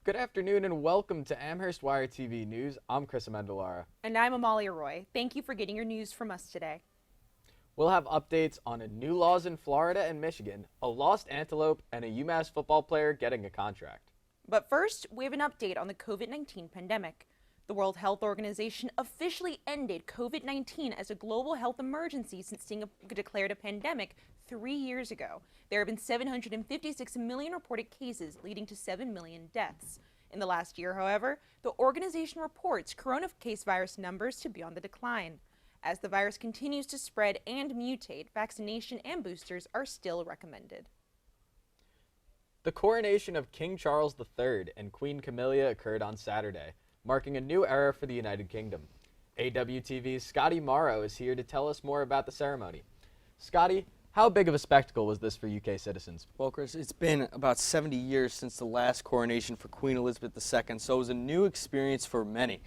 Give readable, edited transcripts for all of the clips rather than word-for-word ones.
Good afternoon and welcome to Amherst Wire TV News. I'm Chris Amendolara. And I'm Amalia Roy. Thank you for getting your news from us today. We'll have updates on new laws in Florida and Michigan, a lost antelope, and a UMass football player getting a contract. But first, we have an update on the COVID-19 pandemic. The World Health Organization officially ended COVID-19 as a global health emergency since Singapore declared a pandemic 3 years ago. There have been 756 million reported cases, leading to 7 million deaths. In the last year, however, the organization reports corona case virus numbers to be on the decline. As the virus continues to spread and mutate, vaccination and boosters are still recommended. The coronation of King Charles III and Queen Camilla occurred on Saturday, marking a new era for the United Kingdom. AWTV's Scotty Morrow is here to tell us more about the ceremony. Scotty, how big of a spectacle was this for UK citizens? Well, Chris, it's been about 70 years since the last coronation for Queen Elizabeth II, so it was a new experience for many.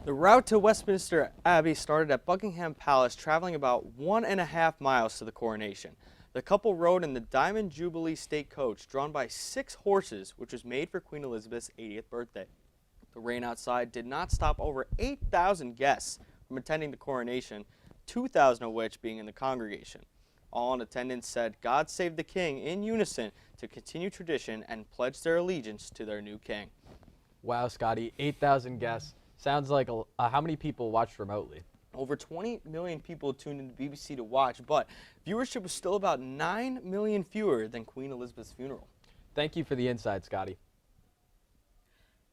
The route to Westminster Abbey started at Buckingham Palace, traveling about 1.5 miles to the coronation. The couple rode in the Diamond Jubilee State Coach, drawn by 6 horses, which was made for Queen Elizabeth's 80th birthday. The rain outside did not stop over 8,000 guests from attending the coronation, 2,000 of which being in the congregation. All in attendance said, "God save the King," in unison to continue tradition and pledge their allegiance to their new king. Wow, Scotty, 8,000 guests. Sounds like how many people watched remotely? Over 20 million people tuned into BBC to watch, but viewership was still about 9 million fewer than Queen Elizabeth's funeral. Thank you for the insight, Scotty.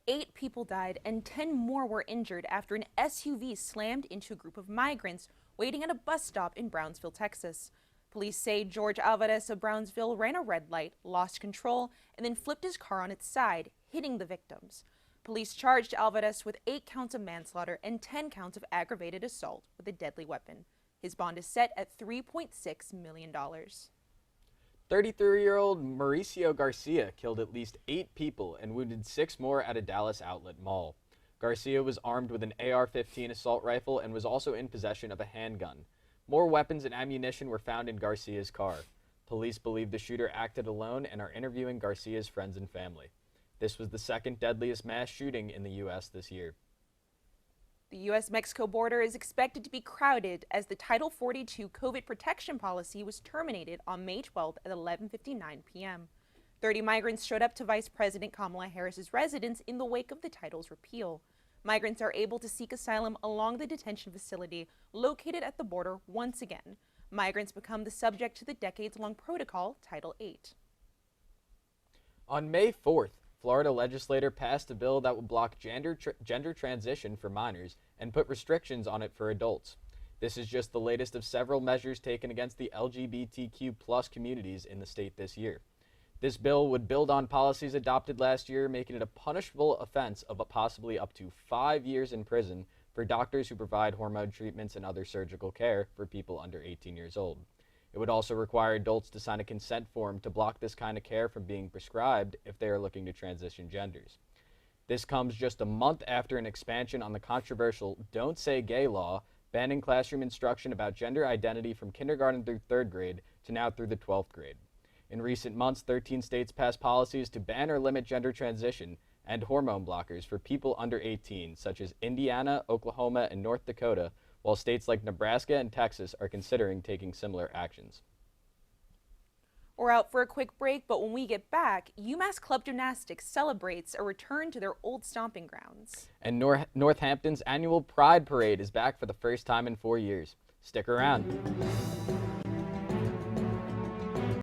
8 people died and 10 more were injured after an SUV slammed into a group of migrants waiting at a bus stop in Brownsville, Texas. Police say George Alvarez of Brownsville ran a red light, lost control, and then flipped his car on its side, hitting the victims. Police charged Alvarez with 8 counts of manslaughter and 10 counts of aggravated assault with a deadly weapon. His bond is set at $3.6 million. 33-year-old Mauricio Garcia killed at least 8 people and wounded 6 more at a Dallas outlet mall. Garcia was armed with an AR-15 assault rifle and was also in possession of a handgun. More weapons and ammunition were found in Garcia's car. Police believe the shooter acted alone and are interviewing Garcia's friends and family. This was the second deadliest mass shooting in the U.S. this year. The U.S.-Mexico border is expected to be crowded as the Title 42 COVID protection policy was terminated on May 12th at 11:59 p.m. 30 migrants showed up to Vice President Kamala Harris's residence in the wake of the title's repeal. Migrants are able to seek asylum along the detention facility located at the border once again. Migrants become the subject to the decades-long protocol, Title 8. On May 4th, Florida legislator passed a bill that would block gender transition for minors and put restrictions on it for adults. This is just the latest of several measures taken against the LGBTQ+ communities in the state this year. This bill would build on policies adopted last year, making it a punishable offense of possibly up to 5 years in prison for doctors who provide hormone treatments and other surgical care for people under 18 years old. It would also require adults to sign a consent form to block this kind of care from being prescribed if they are looking to transition genders. This comes just a month after an expansion on the controversial Don't Say Gay law, banning classroom instruction about gender identity from kindergarten through 3rd grade to now through the 12th grade. In recent months, 13 states passed policies to ban or limit gender transition and hormone blockers for people under 18, such as Indiana, Oklahoma, and North Dakota, while states like Nebraska and Texas are considering taking similar actions. We're out for a quick break, but when we get back, UMass Club Gymnastics celebrates a return to their old stomping grounds. And Northampton's annual Pride Parade is back for the first time in 4 years. Stick around.